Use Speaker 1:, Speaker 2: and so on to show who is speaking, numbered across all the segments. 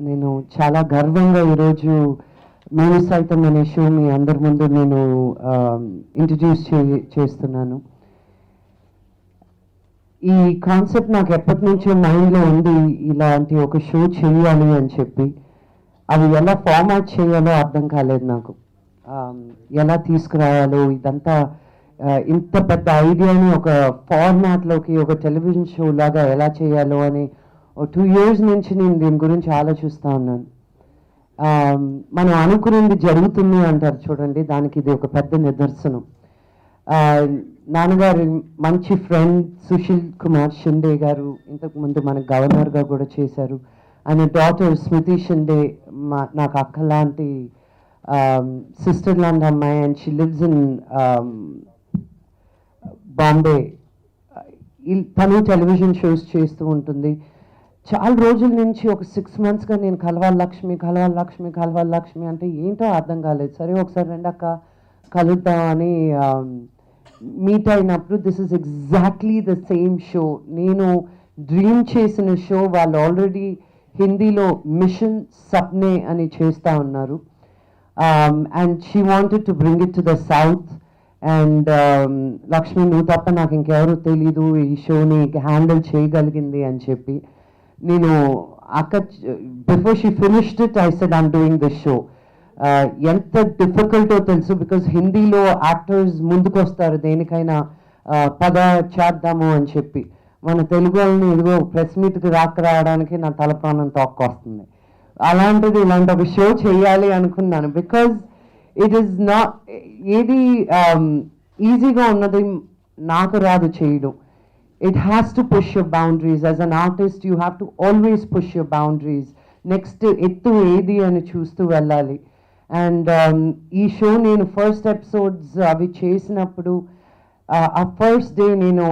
Speaker 1: నేను చాలా గర్వంగా ఈరోజు మేము సైతం అనే షో మీ అందరి ముందు నేను ఇంట్రడ్యూస్ చేస్తున్నాను. ఈ కాన్సెప్ట్ నాకు ఎప్పటి నుంచో మైండ్లో ఉంది, ఇలాంటి ఒక షో చేయాలి అని చెప్పి. అది ఎలా ఫార్మాట్ చేయాలో అర్థం కాలేదు నాకు, ఎలా తీసుకురావాలో ఇదంతా. ఇంత పెద్ద ఐడియాని ఒక ఫార్మాట్లోకి, ఒక టెలివిజన్ షో లాగా ఎలా చేయాలో అని 2 years నుంచి నేను దీని గురించి ఆలోచిస్తూ ఉన్నాను. మనం అనుకున్నది జరుగుతుంది అంటారు చూడండి, దానికి ఇది ఒక పెద్ద నిదర్శనం. నాన్నగారు మంచి ఫ్రెండ్ సుశీల్ కుమార్ షిండే గారు ఇంతకుముందు మన గవర్నర్గా కూడా చేశారు. ఆయన డాటర్ స్మృతి షిండే నాకు అక్క లాంటి సిస్టర్ లాంటి అమ్మాయి, and she lives in Bombay. తను టెలివిజన్ షోస్ చేస్తూ ఉంటుంది. చాలా రోజుల నుంచి ఒక 6 monthsగా నేను కలవాలి లక్ష్మి అంటే ఏంటో అర్థం కాలేదు. సరే ఒకసారి రెండక్క కలుద్దామని మీట్ అయినప్పుడు this is exactly the same show. నేను డ్రీమ్ చేసిన షో వాళ్ళు ఆల్రెడీ హిందీలో మిషన్ సప్నే అని చేస్తూ ఉన్నారు. And she wanted to bring it to the south. And Lakshmi, నువ్వు తప్ప నాకు ఇంకెవరు తెలీదు ఈ షోని హ్యాండిల్ చేయగలిగింది అని చెప్పి. నేను అక్క before she finished it I said I'm doing this show. ఎంత డిఫికల్టో తెలుసు, బికాస్ హిందీలో యాక్టర్స్ ముందుకు వస్తారు దేనికైనా పద చేద్దాము అని చెప్పి. మన తెలుగు వాళ్ళని ఇదిగో ప్రెస్ మీట్కి రావడానికి నా తల ప్రాణం తోక్కొస్తుంది. అలాంటిది ఇలాంటి ఒక షో చేయాలి అనుకున్నాను, బికాజ్ ఇట్ ఈస్ నాట్ ఏది ఈజీగా ఉన్నది నాకు రాదు చేయడం. It has to push your boundaries. As an artist, you have to always push your boundaries. Next, ettu edi ani chustu vellali. And ee show nenu first episodes avi chesinappudu ఆ first day నేను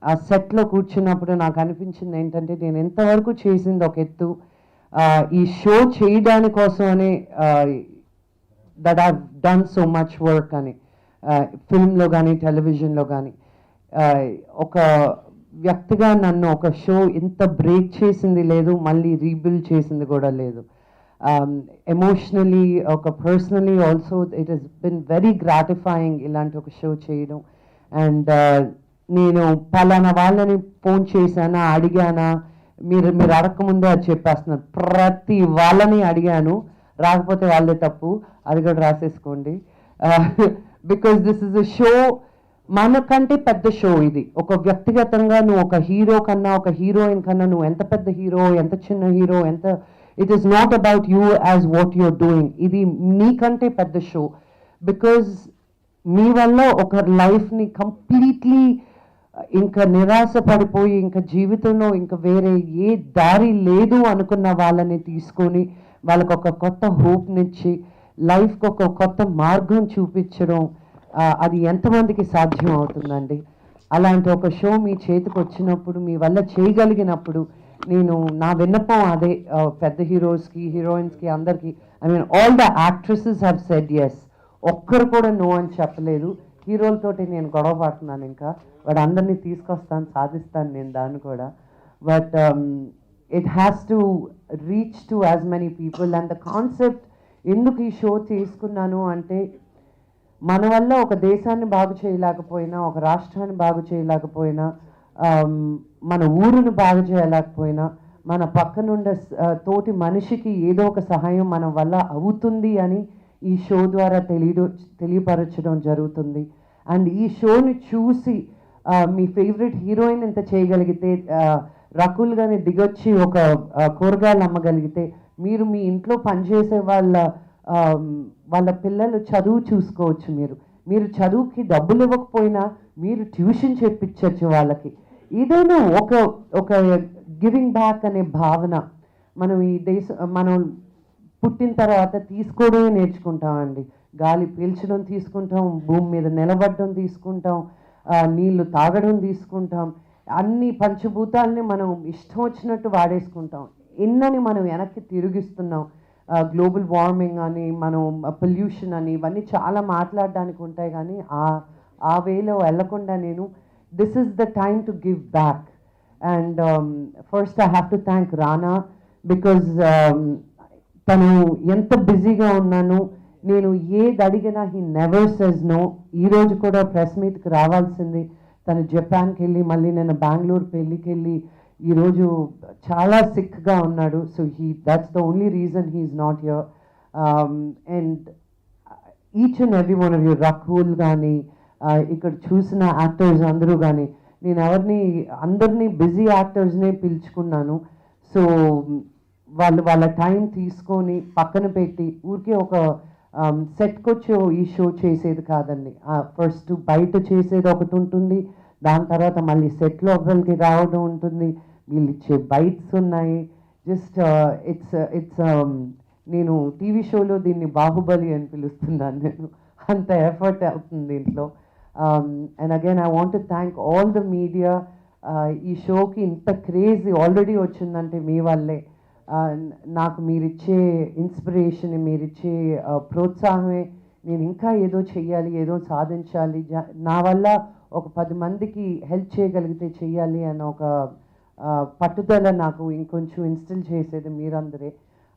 Speaker 1: ఆ సెట్లో కూర్చున్నప్పుడు నాకు అనిపించింది ఏంటంటే, నేను ఎంతవరకు చేసింది ఒక ఎత్తు, ఈ షో చేయడాని కోసమని that I've done so much work అని, ఫిల్మ్లో కానీ టెలివిజన్లో కానీ. ఒక వ్యక్తిగా నన్ను ఒక షో ఇంత బ్రేక్ చేసింది లేదు, మళ్ళీ రీబిల్డ్ చేసింది కూడా లేదు. ఎమోషనలీ, ఒక personally also it has been very gratifying ఇలాంటి ఒక షో చేయడం. అండ్ నేను పలానా వాళ్ళని ఫోన్ చేశానా, అడిగానా, మీరు అడగకముందే అది చెప్పేస్తున్నారు. ప్రతి వాళ్ళని అడిగాను, రాకపోతే వాళ్ళే తప్పు, అది కూడా రాసేసుకోండి. Because this is a show, మనకంటే పెద్ద షో ఇది. ఒక వ్యక్తిగతంగా నువ్వు ఒక హీరో కన్నా, ఒక హీరోయిన్ కన్నా, నువ్వు ఎంత పెద్ద హీరో, ఎంత చిన్న హీరో, ఎంత, it is not about you as what you're doing. ఇది మీకంటే పెద్ద షో, బికాజ్ మీ వల్ల ఒక లైఫ్ని కంప్లీట్లీ ఇంకా నిరాశ పడిపోయి ఇంకా జీవితంలో ఇంకా వేరే ఏ దారి లేదు అనుకున్న వాళ్ళని తీసుకొని వాళ్ళకు ఒక కొత్త హోప్నిచ్చి లైఫ్కి ఒక కొత్త మార్గం చూపించడం, అది ఎంతమందికి సాధ్యం అవుతుందండి? అలాంటి ఒక షో మీ చేతికి వచ్చినప్పుడు, మీ వల్ల చేయగలిగినప్పుడు, నేను నా విన్నపం అదే పెద్ద హీరోస్కి, హీరోయిన్స్కి, అందరికీ. I mean all the actresses have said yes, ఒక్కరు కూడా నో అని చెప్పలేదు. హీరోలతోటి నేను గొడవ పడుతున్నాను, ఇంకా వాడు అందరినీ తీసుకొస్తాను, సాధిస్తాను నేను దాన్ని కూడా. But it has to reach to as many people. And the concept ఎందుకు ఈ షో తీసుకున్నాను అంటే, మన వల్ల ఒక దేశాన్ని బాగు చేయలేకపోయినా, ఒక రాష్ట్రాన్ని బాగు చేయలేకపోయినా, మన ఊరును బాగు చేయలేకపోయినా, మన పక్కనుండే తోటి మనిషికి ఏదో ఒక సహాయం మన వల్ల అవుతుంది అని ఈ షో ద్వారా తెలియపరచడం జరుగుతుంది. అండ్ ఈ షోని చూసి మీ ఫేవరెట్ హీరోయిన్ ఎంత చేయగలిగితే, రకుల్ గాని దిగొచ్చి ఒక కూరగాయలు అమ్మగలిగితే, మీరు మీ ఇంట్లో పనిచేసే వాళ్ళ పిల్లలు చదువు చూసుకోవచ్చు. మీరు చదువుకి డబ్బులు ఇవ్వకపోయినా మీరు ట్యూషన్ చెప్పించవచ్చు వాళ్ళకి. ఏదైనా ఒక గివింగ్ బ్యాక్ అనే భావన మనం మనం పుట్టిన తర్వాత తీసుకోవడమే నేర్చుకుంటామండి. గాలి పీల్చడం తీసుకుంటాం, భూమి మీద నిలబడడం తీసుకుంటాం, నీళ్లు తాగడం తీసుకుంటాం, అన్ని పంచభూతాలని మనం ఇష్టం వచ్చినట్టు వాడేసుకుంటాం. ఎన్నని మనం వెనక్కి తిరిగిస్తున్నాం. గ్లోబల్ వార్మింగ్ అని, మనం పొల్యూషన్ అని, ఇవన్నీ చాలా మాట్లాడడానికి ఉంటాయి. కానీ ఆ వేలో వెళ్ళకుండా నేను this is the time to give back. And first I have to thank Rana. Because తను ఎంత బిజీగా ఉన్నాను, నేను ఏది అడిగినా హీ నెవర్ సెజ్ నో. ఈరోజు కూడా ప్రెస్ మీట్కి రావాల్సింది, తను జపాన్కి వెళ్ళి మళ్ళీ నేను బెంగళూరు పెళ్ళికి వెళ్ళి ఈరోజు చాలా సిక్గా ఉన్నాడు. So that's the only reason he is not here. And each and every one of you, Rakul కానీ ఇక్కడ చూసిన యాక్టర్స్ అందరూ కానీ, నేను అందరినీ బిజీ యాక్టర్స్నే పిలుచుకున్నాను. సో వాళ్ళ టైం తీసుకొని పక్కన పెట్టి ఊరికే ఒక సెట్కి వచ్చి ఈ షో చేసేది కాదండి. ఫస్ట్ బయట చేసేది ఒకటి ఉంటుంది, దాని తర్వాత మళ్ళీ సెట్లో ఒకరికి రావడం ఉంటుంది, వీళ్ళు ఇచ్చే బైట్స్ ఉన్నాయి. జస్ట్ ఇట్స్ నేను టీవీ షోలో దీన్ని బాహుబలి అని పిలుస్తున్నాను నేను, అంత ఎఫర్ట్ అవుతుంది దీంట్లో. And again I want to thank all the media. ఈ షోకి ఇంత క్రేజ్ ఆల్రెడీ వచ్చిందంటే మీ వల్లే. నాకు మీరిచ్చే ఇన్స్పిరేషన్, మీరిచ్చే ప్రోత్సాహమే నేను ఇంకా ఏదో చెయ్యాలి, ఏదో సాధించాలి, నా వల్ల ఒక 10 మందికి హెల్ప్ చేయగలిగితే చెయ్యాలి అన్న ఒక పట్టుదల నాకు ఇంకొంచెం ఇన్స్టిల్ చేసేది మీరందరే.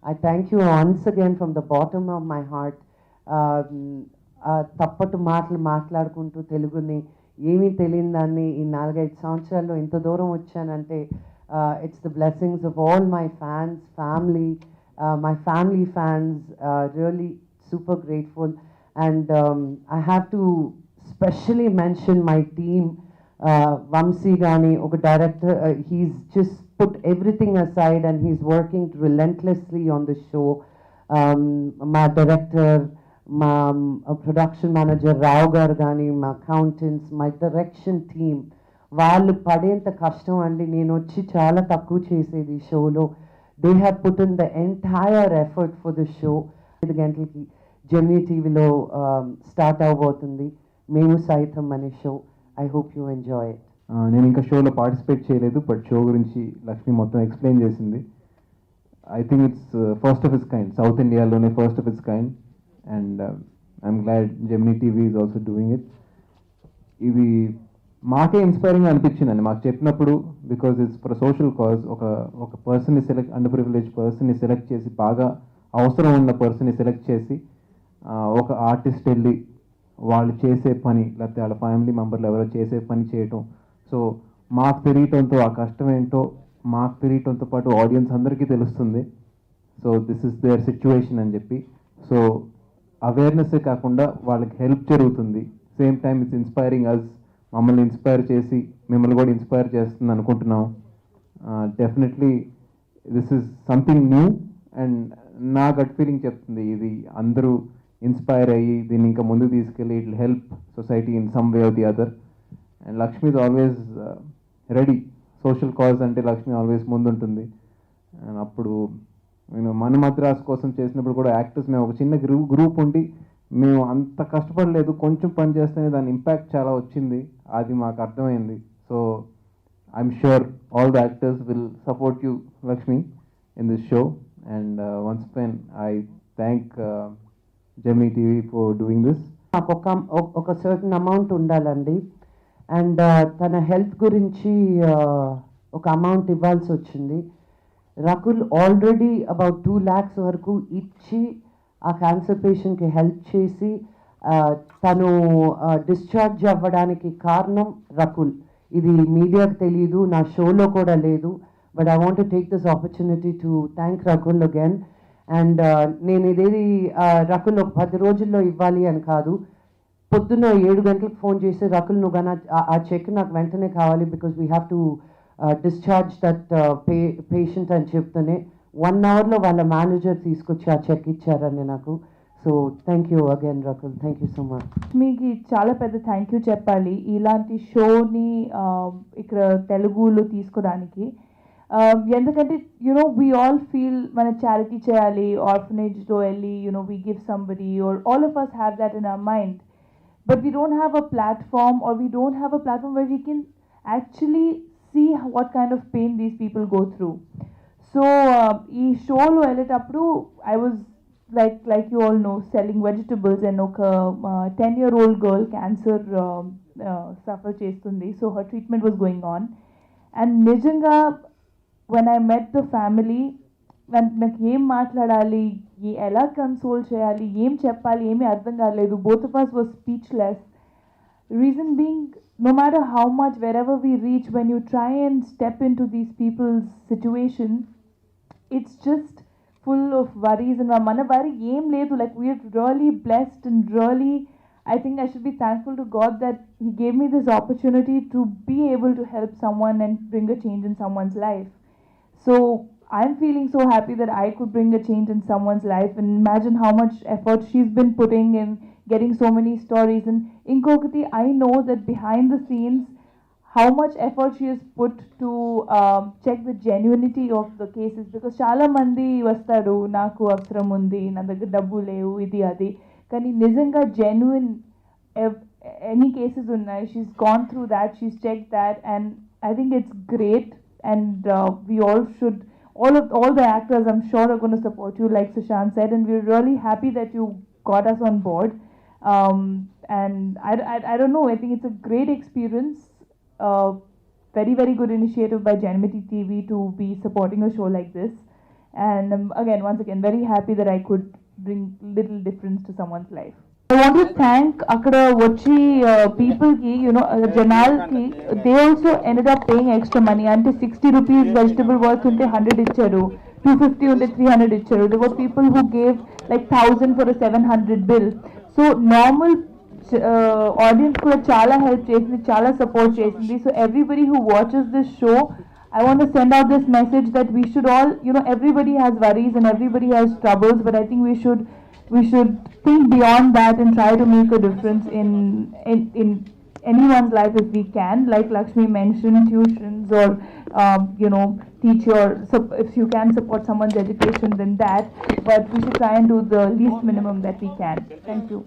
Speaker 1: I thank you once again from the bottom of my heart. తప్పటు మాట్లాడుకుంటూ తెలుగుని ఏమీ తెలియని దాన్ని ఈ 4-5 సంవత్సరాల్లో ఇంత దూరం వచ్చానంటే it's the blessings of all my fans, my family fans, really super grateful. And I have to specially mention my team. Vamsi Gani, oka director, he's just put everything aside and he's working relentlessly on the show. My director, my production manager Rao Garu Gani, my accountants, my direction team, వాళ్ళు పడేంత కష్టం అండి. నేను వచ్చి చాలా తక్కువ చేసేది ఈ షోలో. They have put in the entire effort for the show. 5 గంటలకి జెమినీ టీవీలో స్టార్ట్ అవబోతుంది మేము సైతం అనే show. I hope you enjoy it.
Speaker 2: నేను ఇంకా షోలో పార్టిసిపేట్ చేయలేదు, బట్ షో గురించి లక్ష్మి మొత్తం ఎక్స్ప్లెయిన్ చేసింది. I think it's first of its kind, south ఇండియాలోనే first of its kind. And I'm glad Gemini TV is also doing it. ఇది మాకే ఇన్స్పైరింగ్ అనిపించిందండి మాకు చెప్పినప్పుడు, because it's for social cause. ఒక పర్సన్ని సెలెక్ట్, అండర్ ప్రివిలేజ్ పర్సన్ని సెలెక్ట్ చేసి, బాగా అవసరం ఉన్న పర్సన్ని సెలెక్ట్ చేసి ఒక ఆర్టిస్ట్ వెళ్ళి వాళ్ళు చేసే పని, లేకపోతే వాళ్ళ ఫ్యామిలీ మెంబర్లు ఎవరో చేసే పని చేయటం. సో మాకు తెలియటంతో ఆ కష్టం ఏంటో మాకు తెలియటంతో పాటు ఆడియన్స్ అందరికీ తెలుస్తుంది. So this is their situation అని చెప్పి, సో అవేర్నెస్సే కాకుండా వాళ్ళకి హెల్ప్ జరుగుతుంది. Same time it's inspiring us, మమ్మల్ని ఇన్స్పైర్ చేసి మిమ్మల్ని కూడా ఇన్స్పైర్ చేస్తుంది అనుకుంటున్నాం. Definitely this is something new. And నా గట్ ఫీలింగ్ చెప్తుంది, ఇది అందరూ ఇన్స్పైర్ అయ్యి దీన్ని ఇంకా ముందుకు తీసుకెళ్ళి it will help society in some way or the other. And Lakshmi is always ready. Social cause అంటే లక్ష్మి ఆల్వేస్ ముందుంటుంది. అండ్ అప్పుడు నేను మన మద్రాస్ కోసం చేసినప్పుడు కూడా యాక్టర్స్ మేము ఒక చిన్న గ్రూప్ ఉండి మేము అంత కష్టపడలేదు, కొంచెం పని చేస్తేనే దాని ఇంపాక్ట్ చాలా వచ్చింది, అది మాకు అర్థమైంది. So I'm sure all the actors will support you Lakshmi in this show. And once again I thank Gemini TV for doing this.
Speaker 1: నాకు ఒక సర్టన్ అమౌంట్ ఉండాలండి. అండ్ తన హెల్త్ గురించి ఒక అమౌంట్ ఇవ్వాల్సి వచ్చింది. రకుల్ ఆల్రెడీ అబౌట్ 2 lakhs వరకు ఇచ్చి ఆ క్యాన్సర్ పేషెంట్కి హెల్ప్ చేసి తను డిశ్చార్జ్ అవ్వడానికి కారణం రకుల్. ఇది మీడియాకి తెలియదు, నా షోలో కూడా లేదు, but I want to take this opportunity to thank Rakul again. And నేను ఇదేది రకుల్ ఒక 10 రోజుల్లో ఇవ్వాలి అని కాదు, పొద్దున్న 7 గంటలకు ఫోన్ చేసి రకుల్ నువ్వు కానీ ఆ చెక్ నాకు వెంటనే కావాలి, because we have to discharge that patient అని చెప్తూనే 1 hourలో వాళ్ళ మేనేజర్ తీసుకొచ్చి ఆ చెక్ ఇచ్చారని నాకు. So thank you again Rakul, thank you so much.
Speaker 3: మీకు చాలా పెద్ద థ్యాంక్ యూ చెప్పాలి ఇలాంటి షోని ఇక్కడ తెలుగులో తీసుకోవడానికి. ఎందుకంటే వీ ఆల్ ఫీల్ మన చారిటీ చేయాలి, ఆర్ఫనేజ్లో వెళ్ళి we give somebody, or all of us have that in our mind, but we don't have a platform, or we don't have a platform where we can actually see what kind of pain these people go through. So ఈ షోలో వెళ్ళేటప్పుడు I was like you all know selling vegetables, and ఒక 10-year-old girl cancer suffer చేస్తుంది. So her treatment was going on, and నిజంగా when I met the family, నాకు ఏం మాట్లాడాలి, ఎలా కన్సోల్ చేయాలి, ఏం చెప్పాలి, ఏమీ అర్థం కాలేదు. Both of us was speechless. Reason being, no matter how much, wherever we reach, when you try and step into these people's situation, it's just full of worries. And mana worry ఏం లేదు. Like, we're really blessed and really, I think I should be thankful to God that He gave me this opportunity to be able to help someone and bring a change in someone's life. So I'm feeling so happy that I could bring a change in someone's life, and imagine how much effort she's been putting in getting so many stories. And inkokati, I know that behind the scenes, how much effort she has put to check the genuinity of the cases, because చాలా మంది వస్తారు, నాకు అవసరం ఉంది, నా దగ్గర డబ్బు లేవు, ఇది అది, కానీ నిజంగా జెన్యున్ ఎనీ కేసెస్ ఉన్నాయి. She's gone through that, she's check that, and I think it's great. And we all should, all the actors, I'm sure, are going to support you, like Sushant said, and we're really happy that you got us on board. And I don't know, I think it's a great experience. Very, very good initiative by Janmati TV to be supporting a show like this. And once again, very happy that I could bring little difference to someone's life. I want to thank అక్కడ వచ్చి people కి, జనాలకి, they also ended up paying extra money. అంటే 60 rupees vegetable worth ఉంటే 100 ఇచ్చారు, 250 ఉంటే 300 ఇచ్చారు. There were people who gave like 1000 for a 700 bill. So normal audience కూడా చాలా help చేసింది, చాలా support చేసింది. So everybody who watches this show, I want to send out this message that we should all, everybody has worries and everybody has troubles, but I think we should think beyond that and try to make a difference in anyone's life if we can. Like Lakshmi mentioned, tuitions, or teach if you can support someone's education, then that, but we should try and do the least minimum that we can. Thank you.